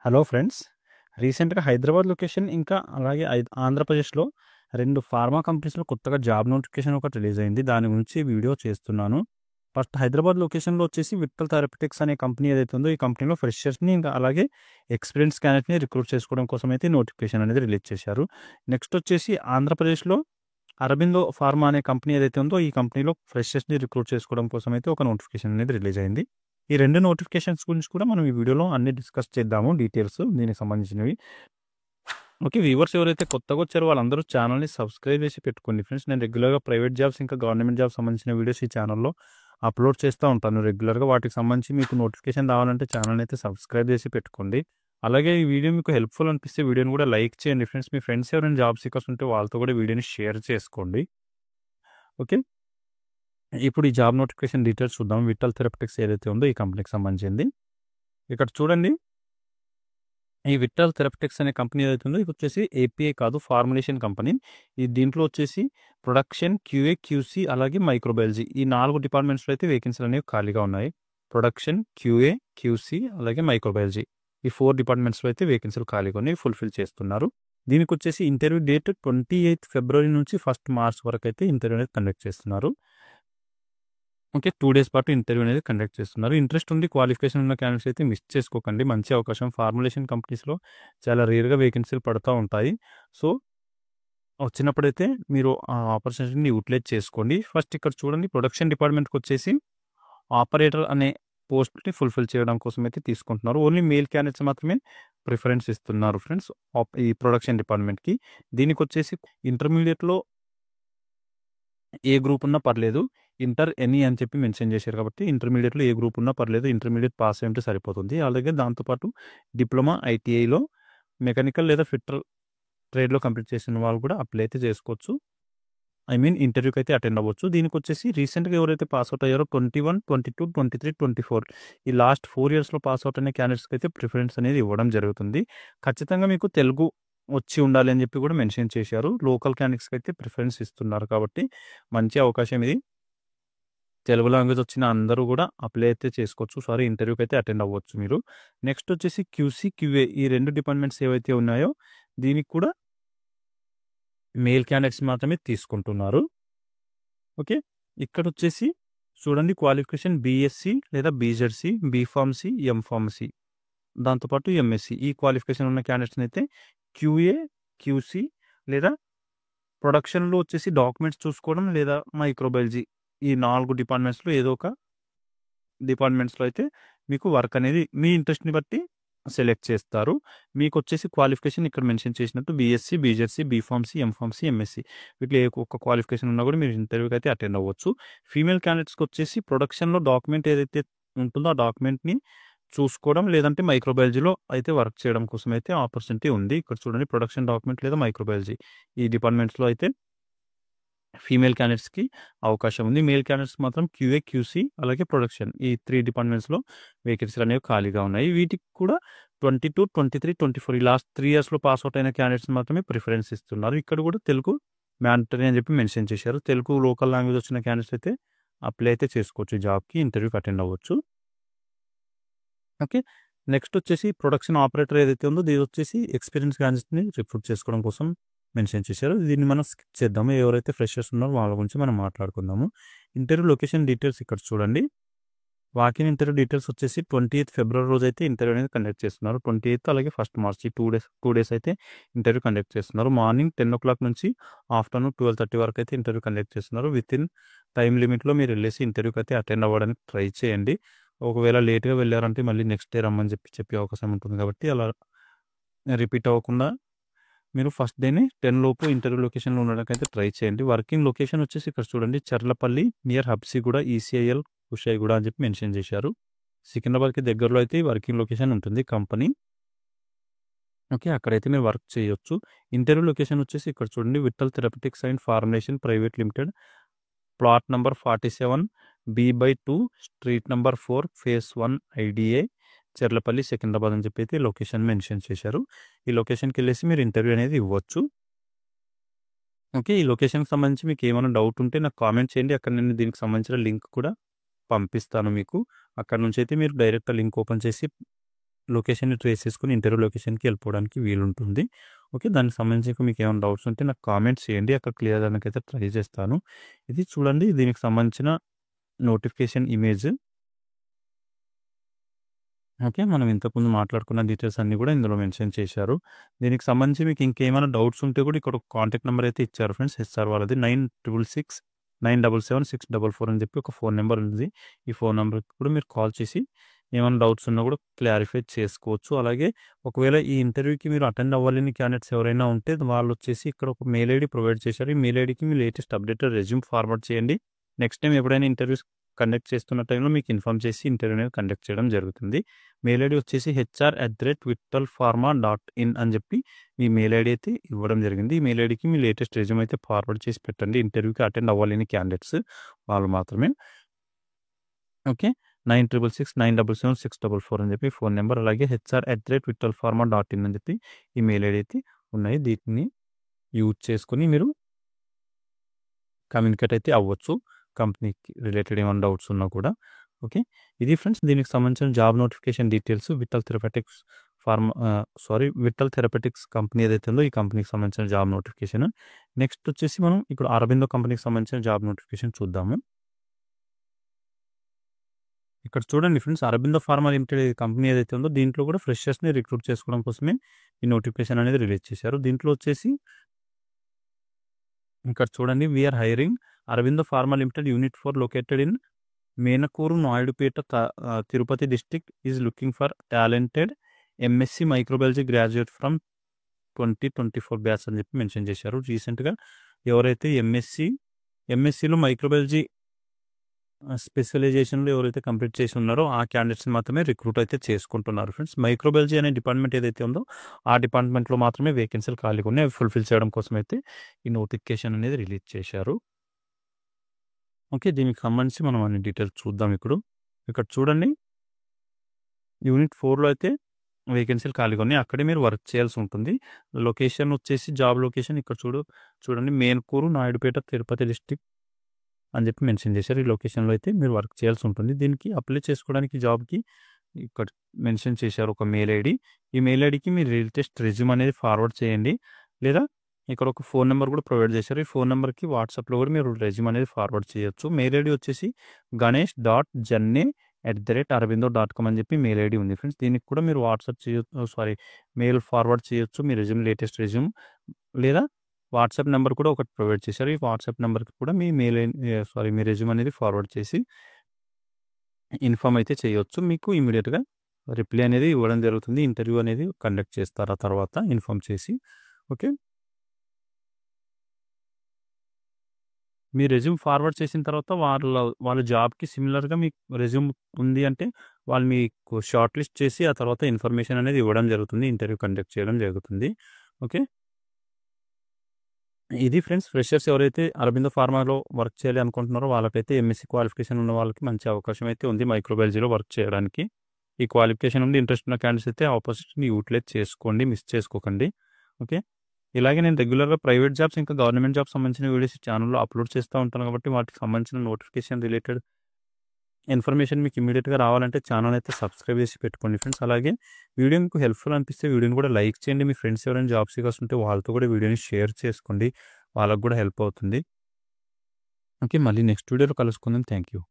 Hello friends. రీసెంట్‌గా Hyderabad location ఇంకా అలాగే ఆంధ్రప్రదేశ్‌లో 2 ఫార్మా కంపెనీస్‌లో కొత్తగా జాబ్ నోటిఫికేషన్ ఒకటి రిలీజ్ అయింది. దాని గురించి వీడియో చేస్తున్నాను. ఫస్ట్ హైదరాబాద్ లొకేషన్‌లో వచ్చేసి విక్టల్ థెరపెటిక్స్ అనే కంపెనీ ఏదైతే ఉందో ఈ కంపెనీలో ఫ్రెషర్స్‌ని ఇంకా అలాగే ఎక్స్‌పీరియన్స్ క్యాండిడేట్‌ని రిక్రూట్ చేసుకోవడం కోసం అయితే నోటిఫికేషన్ అనేది రిలీజ్ చేశారు. నెక్స్ట్ వచ్చేసి ఆంధ్రప్రదేశ్‌లో అరబిందో ఫార్మా అనే కంపెనీ ఏదైతే ఉందో ఈ కంపెనీలో ఫ్రెషర్స్‌ని రిక్రూట్ చేసుకోవడం కోసం అయితే ఒక నోటిఫికేషన్ అనేది రిలీజ్ అయింది. ఈ 2 నోటిఫికేషన్స్ గురించి కూడా మనం ఈ వీడియోలో అన్ని డిస్కస్ చేద్దాము డీటెయిల్స్ దీనికి సంబంధించినవి. ఓకే. వ్యూవర్స్ ఎవరైతే కొత్తగా వచ్చారో వాళ్ళందరూ ఛానల్‌ని సబ్స్క్రైబ్ చేసి పెట్టుకోండి ఫ్రెండ్స్. నేను రెగ్యులర్‌గా ప్రైవేట్ జాబ్స్ ఇంకా గవర్నమెంట్ జాబ్స్ సంబంధించిన వీడియోస్ ఈ ఛానల్‌లో అప్లోడ్ చేస్తూ ఉంటాను రెగ్యులర్‌గా. వాటికి సంబంధించి మీకు నోటిఫికేషన్ రావాలంటే ఛానల్‌ని అయితే సబ్స్క్రైబ్ చేసి పెట్టుకోండి. అలాగే ఈ వీడియో మీకు హెల్ప్‌ఫుల్ అనిపిస్తే వీడియోని కూడా లైక్ చేయండి ఫ్రెండ్స్. మీ ఫ్రెండ్స్ ఎవరైనా జాబ్ సీకర్స్ ఉంటే వాళ్ళతో కూడా వీడియోని షేర్ చేసుకోండి. ఓకే. ఇప్పుడు ఈ జాబ్ నోటిఫికేషన్ డీటెయిల్స్ చూద్దాం. విక్టల్ థెరపెటిక్స్ ఏదైతే ఉందో ఈ కంపెనీకి సంబంధించింది. ఇక్కడ చూడండి. ఈ విక్టల్ థెరపెటిక్స్ అనే కంపెనీ ఏదైతే ఉందో ఇది వచ్చేసి ఏపీఐ కాదు, ఫార్ములేషన్ కంపెనీ. దీంట్లో వచ్చేసి ప్రొడక్షన్, క్యూఏ, క్యూసీ అలాగే మైక్రోబయాలజీ ఈ 4 డిపార్ట్మెంట్స్‌లో అయితే వేకెన్సీలు అనేవి ఖాళీగా ఉన్నాయి. ప్రొడక్షన్, క్యూఏ, క్యూసీ అలాగే మైక్రోబయాలజీ ఈ 4 డిపార్ట్మెంట్స్‌లో అయితే వేకెన్సీలు ఖాళీగా ఉన్నాయి. ఫుల్‌ఫిల్ చేస్తున్నారు. దీనికి వచ్చేసి ఇంటర్వ్యూ డేట్ 28 ఫిబ్రవరి నుంచి 1 మార్చ్ వరకు అయితే ఇంటర్వ్యూ అనేది కండక్ట్ చేస్తున్నారు. ఓకే. 2 డేస్ పాటు ఇంటర్వ్యూ అనేది కండక్ట్ చేస్తున్నారు. ఇంట్రెస్ట్ ఉండి క్వాలిఫికేషన్ ఉన్న క్యాండిడేట్స్ అయితే మిస్ చేసుకోకండి. మంచి అవకాశం. ఫార్ములేషన్ కంపెనీస్‌లో చాలా రేర్‌గా వేకెన్సీలు పడతా ఉంటాయి. సో, వచ్చినప్పుడైతే మీరు ఆ ఆపర్చునిటీని యుటిలైజ్ చేసుకోండి. ఫస్ట్ ఇక్కడ చూడండి, ప్రొడక్షన్ డిపార్ట్మెంట్‌కొచ్చేసి ఆపరేటర్ అనే పోస్ట్‌ని ఫుల్‌ఫిల్ చేయడం కోసం అయితే తీసుకుంటున్నారు. ఓన్లీ మేల్ క్యాండిడేట్స్ మాత్రమే ప్రిఫరెన్స్ ఇస్తున్నారు ఫ్రెండ్స్. ఈ ప్రొడక్షన్ డిపార్ట్మెంట్‌కి. దీనికొచ్చేసి ఇంటర్మీడియేట్‌లో ఏ గ్రూప్ ఉన్నా పర్లేదు. ఇంటర్ ఎనీ అని చెప్పి మెన్షన్ చేశారు కాబట్టి ఇంటర్మీడియేట్‌లో ఏ గ్రూప్ ఉన్నా పర్లేదు. ఇంటర్మీడియేట్ పాస్ అయ్యుంటే సరిపోతుంది. అలాగే దాంతో పాటు డిప్లొమా, ఐటీఐలో మెకానికల్ లేదా ఫిట్టర్ ట్రేడ్‌లో కంప్లీట్ చేసిన వాళ్ళు కూడా అప్లై అయితే చేసుకోవచ్చు. ఐ మీన్ ఇంటర్వ్యూకి అయితే అటెండ్ అవ్వచ్చు. దీనికొచ్చేసి రీసెంట్‌గా ఎవరైతే పాస్ అవుట్ అయ్యారో 21, 22, 23, 24 ఈ లాస్ట్ 4 ఇయర్స్‌లో పాస్ అవుట్ అయిన క్యాండిడేట్స్‌కి అయితే ప్రిఫరెన్స్ అనేది ఇవ్వడం జరుగుతుంది. ఖచ్చితంగా మీకు తెలుగు వచ్చి ఉండాలి అని చెప్పి కూడా మెన్షన్ చేశారు. లోకల్ క్యాండిడేట్స్‌కి అయితే ప్రిఫరెన్స్ ఇస్తున్నారు కాబట్టి మంచి అవకాశం ఇది. తెలుగు లాంగ్వేజ్ వచ్చిన అందరూ కూడా అప్లై అయితే చేసుకోవచ్చు. ఇంటర్వ్యూకి అయితే అటెండ్ అవ్వచ్చు మీరు. నెక్స్ట్ వచ్చేసి క్యూసీ, క్యూఏ ఈ 2 డిపార్ట్మెంట్స్ ఏవైతే ఉన్నాయో దీనికి కూడా మేల్ క్యాండిడేట్స్ మాత్రమే తీసుకుంటున్నారు. ఓకే. ఇక్కడొచ్చేసి చూడండి, క్వాలిఫికేషన్ బీఎస్సీ లేదా బీజెడ్సీ, బీఫార్మసీ, ఎంఫార్మసీ దాంతోపాటు ఎంఎస్సీ ఈ క్వాలిఫికేషన్ ఉన్న క్యాండిడేట్స్‌ని అయితే క్యూఏ, క్యూసీ లేదా ప్రొడక్షన్‌లో వచ్చేసి డాక్యుమెంట్స్ చూసుకోవడం లేదా మైక్రోబయాలజీ ఈ 4 డిపార్ట్మెంట్స్‌లో ఏదో ఒక డిపార్ట్మెంట్స్‌లో అయితే మీకు వర్క్ అనేది మీ ఇంట్రెస్ట్‌ని బట్టి సెలెక్ట్ చేస్తారు. మీకొచ్చేసి క్వాలిఫికేషన్ ఇక్కడ మెన్షన్ చేసినట్టు BSc, BZC, B Pharmacy, M Pharmacy, MSc వీటిలో ఏ ఒక్క క్వాలిఫికేషన్ ఉన్నా కూడా మీరు ఇంటర్వ్యూకి అయితే అటెండ్ అవ్వచ్చు. ఫీమేల్ క్యాండిడేట్స్‌కి వచ్చేసి ప్రొడక్షన్‌లో డాక్యుమెంట్ ఏదైతే ఉంటుందో ఆ డాక్యుమెంట్‌ని చూసుకోవడం లేదంటే మైక్రోబయాలజీలో అయితే వర్క్ చేయడం కోసం అయితే ఆపర్చునిటీ ఉంది. ఇక్కడ చూడండి, ప్రొడక్షన్ డాక్యుమెంట్ లేదా మైక్రోబయాలజీ ఈ డిపార్ట్మెంట్స్‌లో అయితే ఫీమేల్ క్యాండిడేట్స్‌కి అవకాశం ఉంది. మేల్ క్యాండిడేట్స్ మాత్రం క్యూఏ, క్యూసీ అలాగే ప్రొడక్షన్ ఈ 3 డిపార్ట్మెంట్స్‌లో వేకెన్సీలు అనేవి ఖాళీగా ఉన్నాయి. వీటికి కూడా 22, 23, 24 ఈ లాస్ట్ 3 ఇయర్స్‌లో పాస్ అవుట్ అయిన క్యాండిడేట్స్ మాత్రమే ప్రిఫరెన్స్ ఇస్తున్నారు. ఇక్కడ కూడా తెలుగు మ్యాండటరీ అని చెప్పి మెన్షన్ చేశారు. తెలుగు లోకల్ లాంగ్వేజ్ వచ్చిన క్యాండిడేట్స్ అయితే అప్లై అయితే చేసుకోవచ్చు. జాబ్‌కి ఇంటర్వ్యూకి అటెండ్ అవ్వచ్చు. ఓకే. నెక్స్ట్ వచ్చేసి ప్రొడక్షన్ ఆపరేటర్ ఏదైతే ఉందో ఇది వచ్చేసి ఎక్స్‌పీరియన్స్ క్యాండిడేట్స్‌ని రిక్రూట్ చేసుకోవడం కోసం మెన్షన్ చేశారు. దీన్ని మనం స్కిప్ చేద్దాము. ఎవరైతే ఫ్రెషర్స్ ఉన్నారో వాళ్ళ గురించి మనం మాట్లాడుకుందాము. ఇంటర్వ్యూ లొకేషన్ డీటెయిల్స్ ఇక్కడ చూడండి. వాకిన్ ఇంటర్వ్యూ డీటెయిల్స్ వచ్చేసి 28 ఫిబ్రవరి రోజు అయితే ఇంటర్వ్యూ అనేది కండక్ట్ చేస్తున్నారు. 28 అలాగే 1 మార్చ్ ఈ 2 డేస్ అయితే ఇంటర్వ్యూ కండక్ట్ చేస్తున్నారు. మార్నింగ్ 10:00 నుంచి ఆఫ్టర్‌నూన్ 12:30 వరకు అయితే ఇంటర్వ్యూ కండక్ట్ చేస్తున్నారు. వితిన్ టైమ్ లిమిట్‌లో మీరు వెళ్ళేసి ఇంటర్వ్యూకి అయితే అటెండ్ అవ్వడానికి ట్రై చేయండి. ఒకవేళ లేట్‌గా వెళ్లారంటే మళ్ళీ నెక్స్ట్ డే రమ్మని చెప్పే అవకాశం ఉంటుంది కాబట్టి అలా రిపీట్ అవ్వకుండా మీరు ఫస్ట్ డేనే 10 లోపు ఇంటర్వ్యూ లొకేషన్‌లో ఉండడానికైతే ట్రై చేయండి. వర్కింగ్ లొకేషన్ వచ్చేసి ఇక్కడ చూడండి, చర్లపల్లి నియర్ హబ్సిగూడ, ఈసీఐఎల్, కుషాయిగూడ అని చెప్పి మెన్షన్ చేశారు. సికింద్రాబాద్‌కి దగ్గరలో అయితే ఈ వర్కింగ్ లొకేషన్ ఉంటుంది కంపెనీ. ఓకే. అక్కడైతే మీరు వర్క్ చేయొచ్చు. ఇంటర్వ్యూ లొకేషన్ వచ్చేసి ఇక్కడ చూడండి, Vithal therapeutics and formulation private limited, plot number 47 B/2 street number 4 phase 1 IDA Charlapalli, Secunderabad అని చెప్పి అయితే లొకేషన్ మెన్షన్ చేశారు. ఈ లొకేషన్‌కి వెళ్ళేసి మీరు ఇంటర్వ్యూ అనేది ఇవ్వచ్చు. ఓకే. ఈ లొకేషన్‌కి సంబంధించి మీకు ఏమైనా డౌట్ ఉంటే నాకు కామెంట్ చేయండి. అక్కడ నేను దీనికి సంబంధించిన లింక్ కూడా పంపిస్తాను మీకు. అక్కడ నుంచి అయితే మీరు డైరెక్ట్‌గా లింక్ ఓపెన్ చేసి లొకేషన్‌ని ట్రేస్ చేసుకొని ఇంటర్వ్యూ లొకేషన్‌కి వెళ్ళిపోవడానికి వీలుంటుంది. ఓకే. దానికి సంబంధించి మీకు ఏమైనా డౌట్స్ ఉంటే నాకు కామెంట్స్ చేయండి. అక్కడ క్లియర్ చేయడానికైతే ట్రై చేస్తాను. ఇది చూడండి దీనికి సంబంధించిన నోటిఫికేషన్ ఇమేజ్. ఓకే. మనం ఇంతకుముందు మాట్లాడుకున్న డీటెయిల్స్ అన్నీ కూడా ఇందులో మెన్షన్ చేశారు. దీనికి సంబంధించి మీకు ఇంకేమైనా డౌట్స్ ఉంటే కూడా ఇక్కడ ఒక కాంటాక్ట్ నెంబర్ అయితే ఇచ్చారు ఫ్రెండ్స్. హెచ్ఆర్ వాళ్ళది 966977 644 అని చెప్పి ఒక ఫోన్ నెంబర్ ఉంది. ఈ ఫోన్ నెంబర్‌కి కూడా మీరు కాల్ చేసి ఏమైనా డౌట్స్ ఉన్నా కూడా క్లారిఫై చేసుకోవచ్చు. అలాగే ఒకవేళ ఈ ఇంటర్వ్యూకి మీరు అటెండ్ అవ్వలేని క్యాండిడేట్స్ ఎవరైనా ఉంటే వాళ్ళొచ్చేసి ఇక్కడ ఒక మెయిల్ ఐడీ ప్రొవైడ్ చేశారు. ఈ మెయిల్ ఐడీకి మీ లేటెస్ట్ అప్డేటెడ్ రెజ్యూమ్ ఫార్వర్డ్ చేయండి. నెక్స్ట్ టైమ్ ఎప్పుడైనా ఇంటర్వ్యూస్ కండక్ట్ చేస్తున్న టైంలో మీకు ఇన్ఫార్మ్ చేసి ఇంటర్వ్యూ అనేది కండక్ట్ చేయడం జరుగుతుంది. మెయిల్ ఐడీ వచ్చేసి hr@vittalpharma.in అని చెప్పి మీ మెయిల్ ఐడీ అయితే ఇవ్వడం జరిగింది. ఈ మెయిల్ ఐడీకి మీ లేటెస్ట్ రెజ్యూమ్ అయితే ఫార్వర్డ్ చేసి పెట్టండి. ఇంటర్వ్యూకి అటెండ్ అవ్వలేని క్యాండిడేట్స్ వాళ్ళు మాత్రమే. ఓకే. 966977 644 అని చెప్పి ఫోన్ నెంబర్, అలాగే hr@vittalpharma.in అని చెప్పి ఈ మెయిల్ ఐడీ అయితే ఉన్నాయి. దీన్ని యూజ్ చేసుకొని మీరు కమ్యూనికేట్ అయితే అవ్వచ్చు. కంపెనీకి రిలేటెడ్ ఏమైనా డౌట్స్ ఉన్నా కూడా. ఓకే. ఇది ఫ్రెండ్స్ దీనికి సంబంధించిన job notification details. Vittal therapeutics company ఏదైతే ఉందో ఈ కంపెనీకి సంబంధించిన జాబ్ నోటిఫికేషన్. నెక్స్ట్ వచ్చేసి మనం ఇప్పుడు అరబిందో కంపెనీకి సంబంధించిన జాబ్ నోటిఫికేషన్ చూద్దాము. ఇక్కడ చూడండి friends, Aurobindo pharma limited company ఏదైతే ఉందో దీంట్లో కూడా ఫ్రెషర్స్‌ని రిక్రూట్ చేసుకోవడం కోసమే ఈ నోటిఫికేషన్ అనేది రిలీజ్ చేశారు. దీంట్లో వచ్చేసి ఇక్కడ చూడండి, we are hiring Aurobindo pharma limited unit 4 located in Menakuru, Naidupeta, Tirupati district is looking for talented MSc microbiology graduate from 2024 batch అని చెప్పి మెన్షన్ చేశారు. రీసెంట్గా ఎవరైతే ఎంఎస్సిలో మైక్రోబయాలజీ స్పెషలైజేషన్లో ఎవరైతే కంప్లీట్ చేసి ఉన్నారో ఆ క్యాండిడేట్స్ని మాత్రమే రిక్రూట్ అయితే చేసుకుంటున్నారు ఫ్రెండ్స్. మైక్రోబయాలజీ అనే డిపార్ట్మెంట్ ఏదైతే ఉందో ఆ డిపార్ట్మెంట్లో మాత్రమే వేకెన్సీలు ఖాళీగా ఉన్నాయి. అవి ఫుల్ఫిల్ చేయడం కోసం అయితే ఈ నోటిఫికేషన్ అనేది రిలీజ్ చేశారు. ఓకే. దీనికి సంబంధించి మనం అన్ని డీటెయిల్స్ చూద్దాం. ఇక్కడ చూడండి, యూనిట్ 4లో అయితే వేకెన్సీలు ఖాళీగా ఉన్నాయి. అక్కడే మీరు వర్క్ చేయాల్సి ఉంటుంది. లొకేషన్ వచ్చేసి జాబ్ లొకేషన్ ఇక్కడ చూడండి, మేనకూరు, నాయుడుపేట, తిరుపతి డిస్ట్రిక్ట్ అని చెప్పి మెన్షన్ చేశారు. ఈ లొకేషన్లో అయితే మీరు వర్క్ చేయాల్సి ఉంటుంది. దీనికి అప్లై చేసుకోవడానికి జాబ్కి ఇక్కడ మెన్షన్ చేశారు ఒక మెయిల్ ఐడి. ఈ మెయిల్ ఐడికి మీరు లేటెస్ట్ రెజ్యూమ్ అనేది ఫార్వర్డ్ చేయండి. లేదా ఇక్కడ ఒక ఫోన్ నెంబర్ కూడా ప్రొవైడ్ చేశారు. ఈ ఫోన్ నెంబర్కి వాట్సాప్లో కూడా మీరు రెజ్యూమ్ అనేది ఫార్వర్డ్ చేయొచ్చు. మెయిల్ ఐడి వచ్చేసి ganesh.janne@arvindo.com అని చెప్పి మెయిల్ ఐడి ఉంది ఫ్రెండ్స్. దీనికి కూడా మీరు మెయిల్ ఫార్వర్డ్ చేయొచ్చు మీ రెజ్యూమ్, లేటెస్ట్ రెజ్యూమ్. లేదా వాట్సాప్ నెంబర్ కూడా ఒకటి ప్రొవైడ్ చేశారు. ఈ వాట్సాప్ నెంబర్కి కూడా మీ మీ రెజ్యూమ్ అనేది ఫార్వర్డ్ చేసి ఇన్ఫార్మ్ అయితే చేయొచ్చు. మీకు ఇమీడియట్గా రిప్లై అనేది ఇవ్వడం జరుగుతుంది. ఇంటర్వ్యూ అనేది కండక్ట్ చేస్తారు ఆ తర్వాత ఇన్ఫార్మ్ చేసి. ఓకే. మీ రెజ్యూమ్ ఫార్వర్డ్ చేసిన తర్వాత వాళ్ళ జాబ్‌కి సిమిలర్‌గా మీకు రెజ్యూమ్ ఉంది అంటే వాళ్ళు మీకు షార్ట్ లిస్ట్ చేసి ఆ తర్వాత ఇన్ఫర్మేషన్ అనేది ఇవ్వడం జరుగుతుంది. ఇంటర్వ్యూ కండక్ట్ చేయడం జరుగుతుంది. ఓకే. ఇది ఫ్రెండ్స్, ఫ్రెషర్స్ ఎవరైతే అరబిందో ఫార్మాలో వర్క్ చేయాలి అనుకుంటున్నారో వాళ్ళకైతే ఎంఎస్సి క్వాలిఫికేషన్ ఉన్న వాళ్ళకి మంచి అవకాశం అయితే ఉంది మైక్రోబయాలజీలో వర్క్ చేయడానికి. ఈ క్వాలిఫికేషన్ నుండి ఇంట్రెస్ట్ ఉన్న క్యాండిడేట్స్ అయితే ఆపర్చునిటీని యూటిలైజ్ చేసుకోండి, మిస్ చేసుకోకండి. ఓకే. ఇలాగే నేను రెగ్యులర్గా ప్రైవేట్ జాబ్స్ ఇంకా గవర్నమెంట్ జాబ్స్ సంబంధించిన వీడియోస్ ఛానల్లో అప్లోడ్ చేస్తూ ఉంటాను కాబట్టి వాటికి సంబంధించిన నోటిఫికేషన్ రిలేటెడ్ ఇన్ఫర్మేషన్ మీకు ఇమీడియట్గా రావాలంటే ఛానల్ అయితే సబ్స్క్రైబ్ చేసి పెట్టుకోండి ఫ్రెండ్స్. అలాగే వీడియో మీకు హెల్ప్ఫుల్ అనిపిస్తే వీడియోని కూడా లైక్ చేయండి. మీ ఫ్రెండ్స్ ఎవరైనా జాబ్ సీకర్స్ ఉంటే వాళ్ళతో కూడా వీడియోని షేర్ చేసుకోండి, వాళ్ళకు కూడా హెల్ప్ అవుతుంది. ఓకే. మళ్ళీ నెక్స్ట్ వీడియోలో కలుసుకుందాం. Thank you.